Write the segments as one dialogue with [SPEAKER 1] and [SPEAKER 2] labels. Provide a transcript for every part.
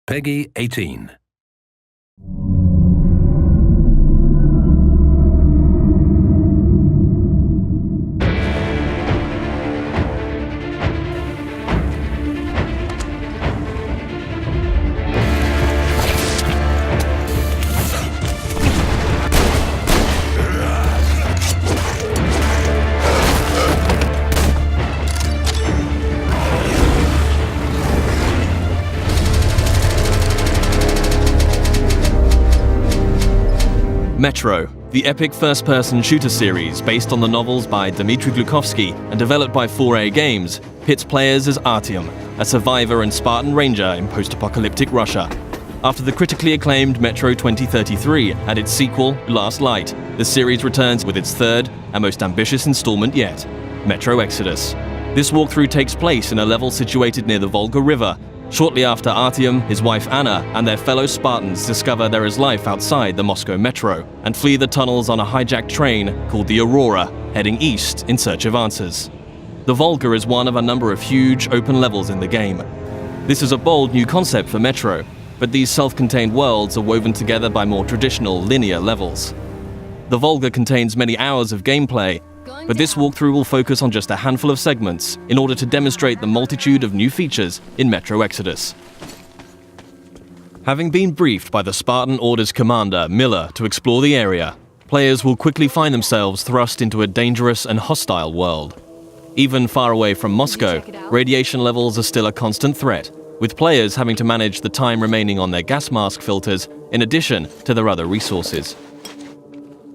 [SPEAKER 1] Peggy 18.
[SPEAKER 2] Metro, the epic first-person shooter series based on the novels by Dmitry Glukhovsky and developed by 4A Games, pits players as Artyom, a survivor and Spartan ranger in post-apocalyptic Russia. After the critically acclaimed Metro 2033 and its sequel, Last Light, the series returns with its third and most ambitious installment yet, Metro Exodus. This walkthrough takes place in a level situated near the Volga River, shortly after Artyom, his wife Anna, and their fellow Spartans discover there is life outside the Moscow metro and flee the tunnels on a hijacked train called the Aurora, heading east in search of answers. The Volga is one of a number of huge open levels in the game. This is a bold new concept for Metro, but these self-contained worlds are woven together by more traditional linear levels. The Volga contains many hours of gameplay, but this walkthrough will focus on just a handful of segments in order to demonstrate the multitude of new features in Metro Exodus. Having been briefed by the Spartan Orders commander, Miller, to explore the area, players will quickly find themselves thrust into a dangerous and hostile world. Even far away from Moscow, radiation levels are still a constant threat, with players having to manage the time remaining on their gas mask filters in addition to their other resources.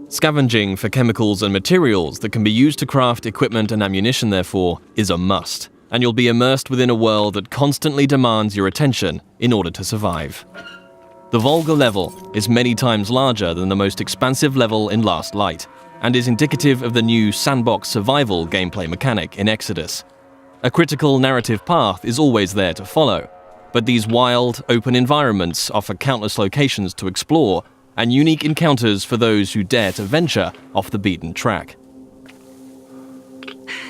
[SPEAKER 2] Scavenging for chemicals and materials that can be used to craft equipment and ammunition, therefore, is a must, and you'll be immersed within a world that constantly demands your attention in order to survive. The Volga level is many times larger than the most expansive level in Last Light, and is indicative of the new sandbox survival gameplay mechanic in Exodus. A critical narrative path is always there to follow, but these wild, open environments offer countless locations to explore and unique encounters for those who dare to venture off the beaten track.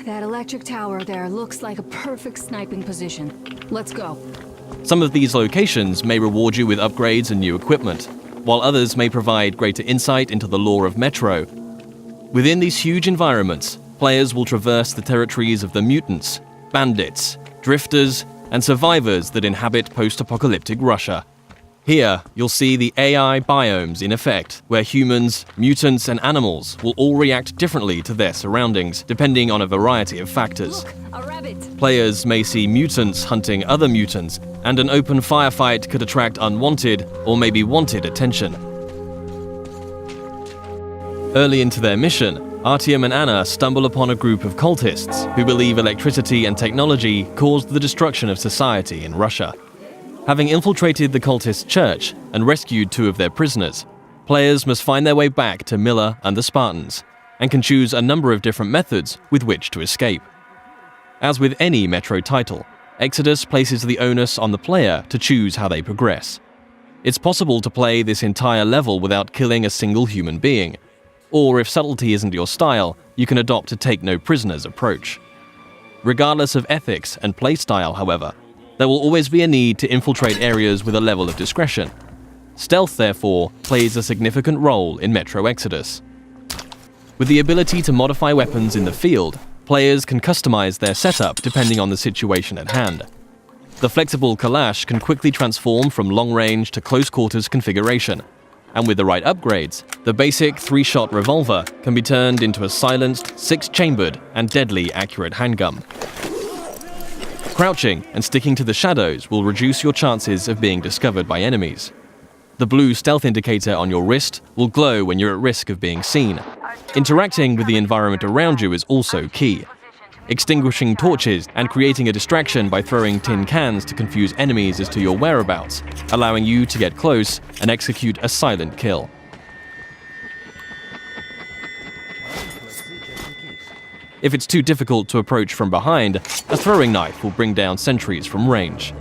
[SPEAKER 3] That electric tower there looks like a perfect sniping position. Let's go.
[SPEAKER 2] Some of these locations may reward you with upgrades and new equipment, while others may provide greater insight into the lore of Metro. Within these huge environments, players will traverse the territories of the mutants, bandits, drifters, and survivors that inhabit post-apocalyptic Russia. Here, you'll see the AI biomes in effect, where humans, mutants, and animals will all react differently to their surroundings, depending on a variety of factors.
[SPEAKER 3] Look, a rabbit.
[SPEAKER 2] Players may see mutants hunting other mutants, and an open firefight could attract unwanted or maybe wanted attention. Early into their mission, Artyom and Anna stumble upon a group of cultists who believe electricity and technology caused the destruction of society in Russia. Having infiltrated the cultist church and rescued 2 of their prisoners, players must find their way back to Miller and the Spartans, and can choose a number of different methods with which to escape. As with any Metro title, Exodus places the onus on the player to choose how they progress. It's possible to play this entire level without killing a single human being, or if subtlety isn't your style, you can adopt a take-no-prisoners approach. Regardless of ethics and playstyle, however, there will always be a need to infiltrate areas with a level of discretion. Stealth, therefore, plays a significant role in Metro Exodus. With the ability to modify weapons in the field, players can customize their setup depending on the situation at hand. The flexible Kalash can quickly transform from long-range to close-quarters configuration, and with the right upgrades, the basic 3-shot revolver can be turned into a silenced, 6-chambered, and deadly accurate handgun. Crouching and sticking to the shadows will reduce your chances of being discovered by enemies. The blue stealth indicator on your wrist will glow when you're at risk of being seen. Interacting with the environment around you is also key. Extinguishing torches and creating a distraction by throwing tin cans to confuse enemies as to your whereabouts, allowing you to get close and execute a silent kill. If it's too difficult to approach from behind, a throwing knife will bring down sentries from range.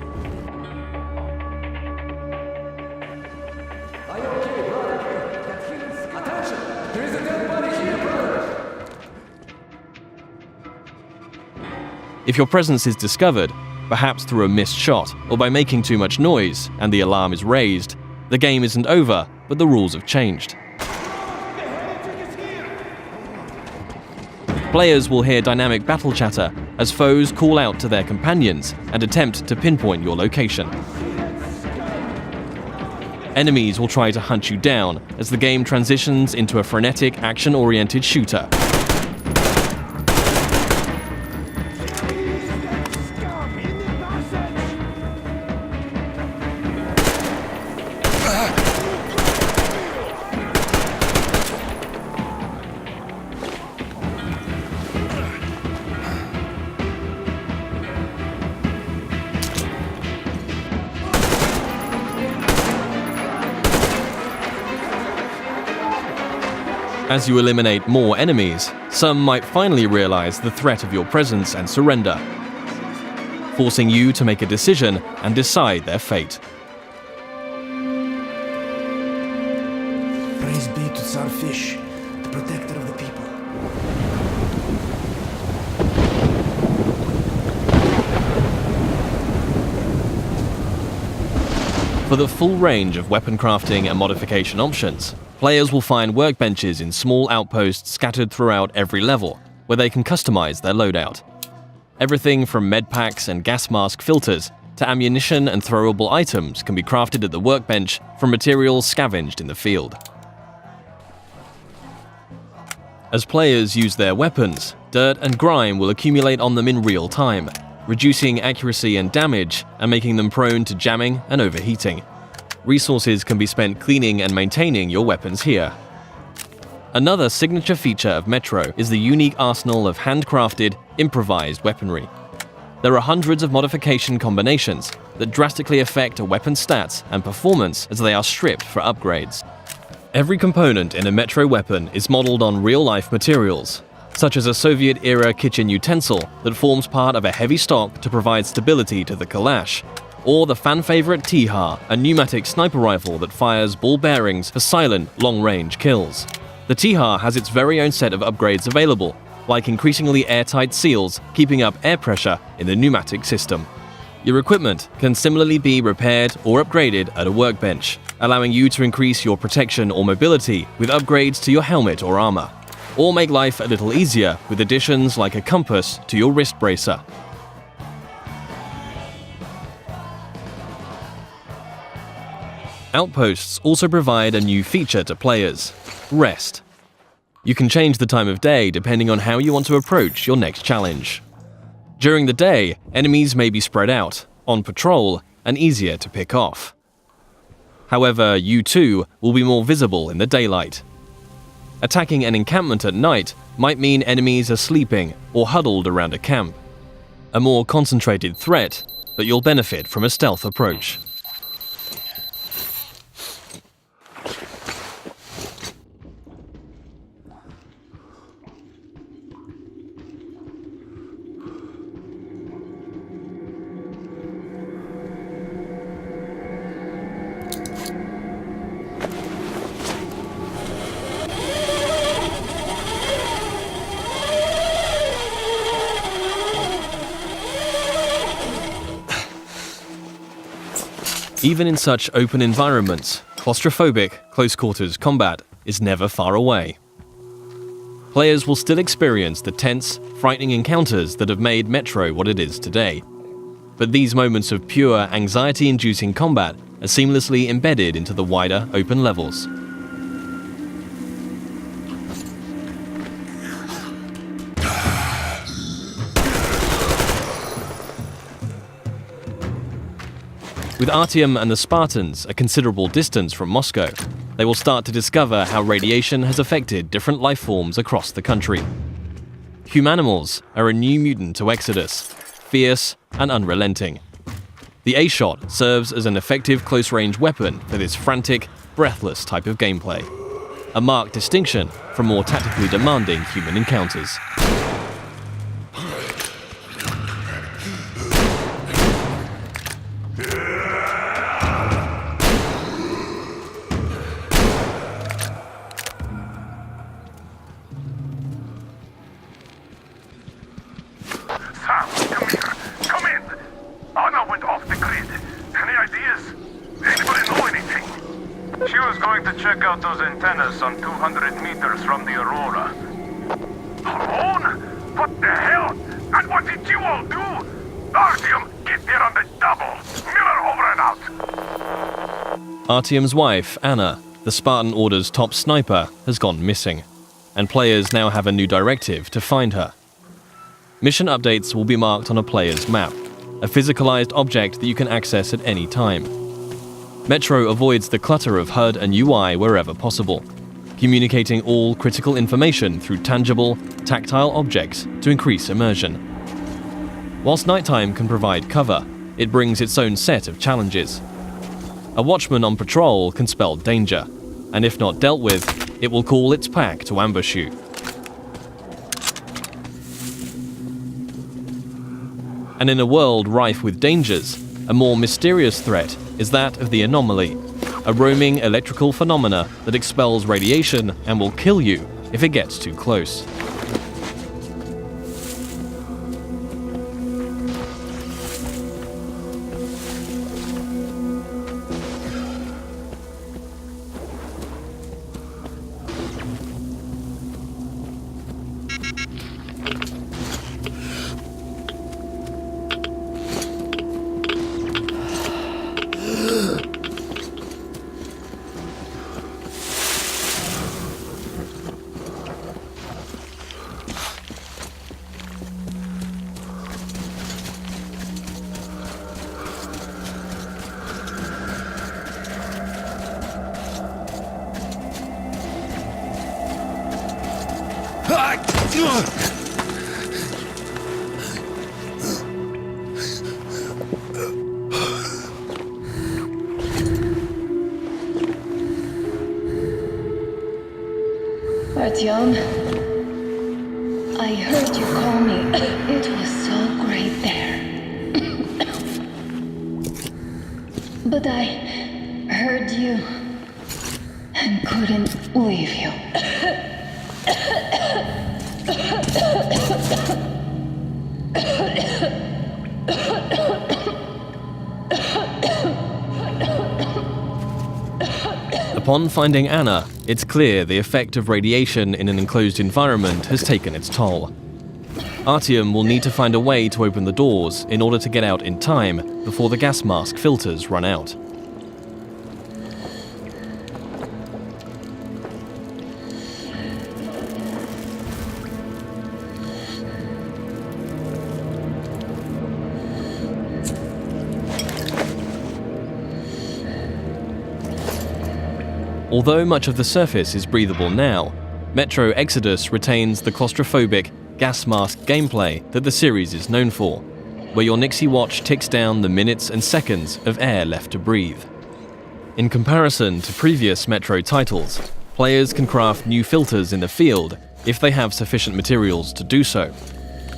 [SPEAKER 2] If your presence is discovered, perhaps through a missed shot or by making too much noise and the alarm is raised, the game isn't over, but the rules have changed. Players will hear dynamic battle chatter as foes call out to their companions and attempt to pinpoint your location. Enemies will try to hunt you down as the game transitions into a frenetic, action-oriented shooter. As you eliminate more enemies, some might finally realize the threat of your presence and surrender, forcing you to make a decision and decide their fate.
[SPEAKER 1] Praise be to Tsar Fish, the protector of the people.
[SPEAKER 2] For the full range of weapon crafting and modification options, players will find workbenches in small outposts scattered throughout every level, where they can customize their loadout. Everything from medpacks and gas mask filters to ammunition and throwable items can be crafted at the workbench from materials scavenged in the field. As players use their weapons, dirt and grime will accumulate on them in real time, reducing accuracy and damage and making them prone to jamming and overheating. Resources can be spent cleaning and maintaining your weapons here. Another signature feature of Metro is the unique arsenal of handcrafted, improvised weaponry. There are hundreds of modification combinations that drastically affect a weapon's stats and performance as they are stripped for upgrades. Every component in a Metro weapon is modeled on real-life materials, such as a Soviet-era kitchen utensil that forms part of a heavy stock to provide stability to the Kalash, or the fan-favorite T-HAR, a pneumatic sniper rifle that fires ball bearings for silent, long-range kills. The T-HAR has its very own set of upgrades available, like increasingly airtight seals keeping up air pressure in the pneumatic system. Your equipment can similarly be repaired or upgraded at a workbench, allowing you to increase your protection or mobility with upgrades to your helmet or armor, or make life a little easier with additions like a compass to your wrist bracer. Outposts also provide a new feature to players: rest. You can change the time of day depending on how you want to approach your next challenge. During the day, enemies may be spread out, on patrol, and easier to pick off. However, you too will be more visible in the daylight. Attacking an encampment at night might mean enemies are sleeping or huddled around a camp. A more concentrated threat, but you'll benefit from a stealth approach. Even in such open environments, claustrophobic, close-quarters combat is never far away. Players will still experience the tense, frightening encounters that have made Metro what it is today. But these moments of pure, anxiety-inducing combat are seamlessly embedded into the wider, open levels. With Artyom and the Spartans a considerable distance from Moscow, they will start to discover how radiation has affected different life forms across the country. Humanimals are a new mutant to Exodus, fierce and unrelenting. The A-Shot serves as an effective close-range weapon for this frantic, breathless type of gameplay, a marked distinction from more tactically demanding human encounters.
[SPEAKER 4] She was going to check out those antennas some 200 meters from the Aurora. Alone? What the hell? And what did you all do? Artyom, get there on the double. Miller over and out.
[SPEAKER 2] Artyom's wife, Anna, the Spartan Order's top sniper, has gone missing, and players now have a new directive to find her. Mission updates will be marked on a player's map, a physicalized object that you can access at any time. Metro avoids the clutter of HUD and UI wherever possible, communicating all critical information through tangible, tactile objects to increase immersion. Whilst nighttime can provide cover, it brings its own set of challenges. A watchman on patrol can spell danger, and if not dealt with, it will call its pack to ambush you. And in a world rife with dangers, a more mysterious threat is that of the anomaly, a roaming electrical phenomena that expels radiation and will kill you if it gets too close.
[SPEAKER 5] Artyom, I heard you call me. It was so great there. But I heard you and couldn't leave you.
[SPEAKER 2] Upon finding Anna, it's clear the effect of radiation in an enclosed environment has taken its toll. Artyom will need to find a way to open the doors in order to get out in time before the gas mask filters run out. Although much of the surface is breathable now, Metro Exodus retains the claustrophobic, gas mask gameplay that the series is known for, where your Nixie watch ticks down the minutes and seconds of air left to breathe. In comparison to previous Metro titles, players can craft new filters in the field if they have sufficient materials to do so,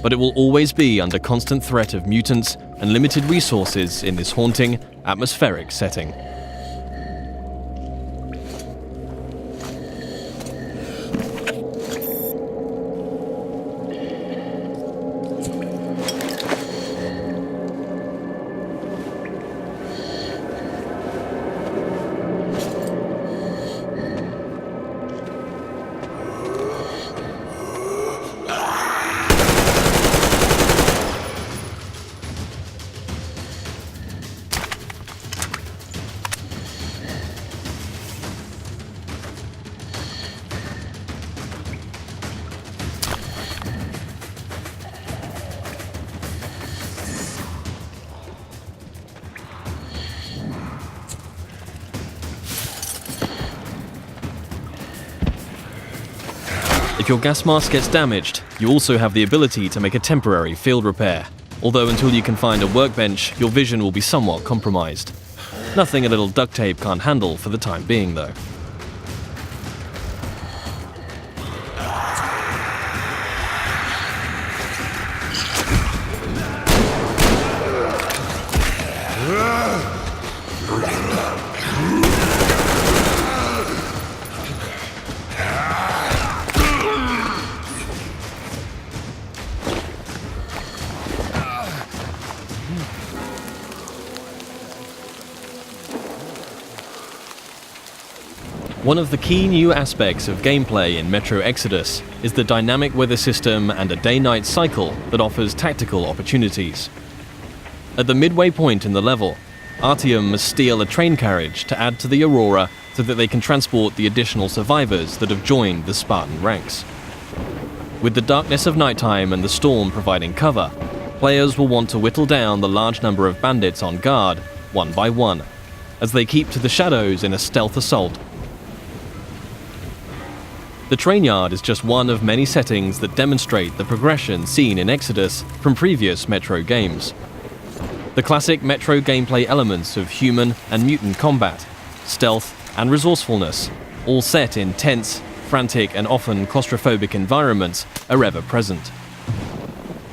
[SPEAKER 2] but it will always be under constant threat of mutants and limited resources in this haunting, atmospheric setting. If your gas mask gets damaged, you also have the ability to make a temporary field repair, although until you can find a workbench, your vision will be somewhat compromised. Nothing a little duct tape can't handle for the time being, though. One of the key new aspects of gameplay in Metro Exodus is the dynamic weather system and a day-night cycle that offers tactical opportunities. At the midway point in the level, Artyom must steal a train carriage to add to the Aurora so that they can transport the additional survivors that have joined the Spartan ranks. With the darkness of nighttime and the storm providing cover, players will want to whittle down the large number of bandits on guard, one by one, as they keep to the shadows in a stealth assault. The train yard is just one of many settings that demonstrate the progression seen in Exodus from previous Metro games. The classic Metro gameplay elements of human and mutant combat, stealth and resourcefulness, all set in tense, frantic and often claustrophobic environments, are ever present.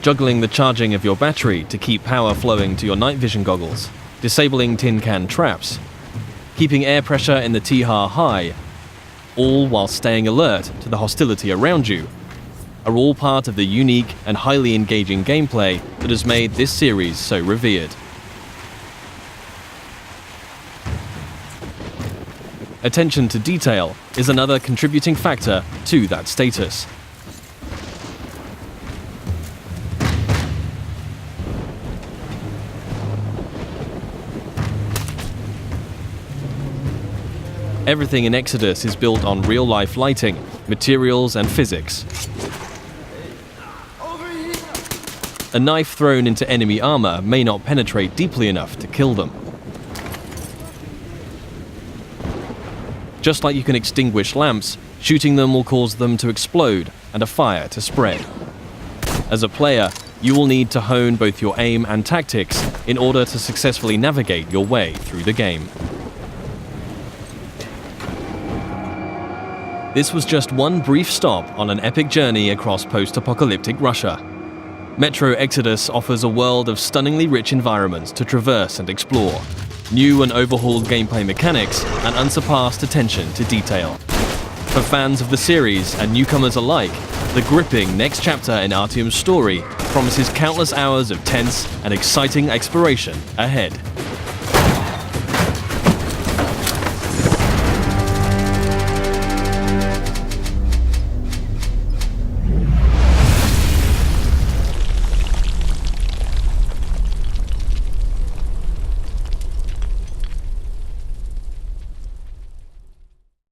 [SPEAKER 2] Juggling the charging of your battery to keep power flowing to your night vision goggles, disabling tin can traps, keeping air pressure in the T-HAR high, all while staying alert to the hostility around you, are all part of the unique and highly engaging gameplay that has made this series so revered. Attention to detail is another contributing factor to that status. Everything in Exodus is built on real-life lighting, materials and physics. A knife thrown into enemy armor may not penetrate deeply enough to kill them. Just like you can extinguish lamps, shooting them will cause them to explode and a fire to spread. As a player, you will need to hone both your aim and tactics in order to successfully navigate your way through the game. This was just one brief stop on an epic journey across post-apocalyptic Russia. Metro Exodus offers a world of stunningly rich environments to traverse and explore, new and overhauled gameplay mechanics, and unsurpassed attention to detail. For fans of the series and newcomers alike, the gripping next chapter in Artyom's story promises countless hours of tense and exciting exploration ahead.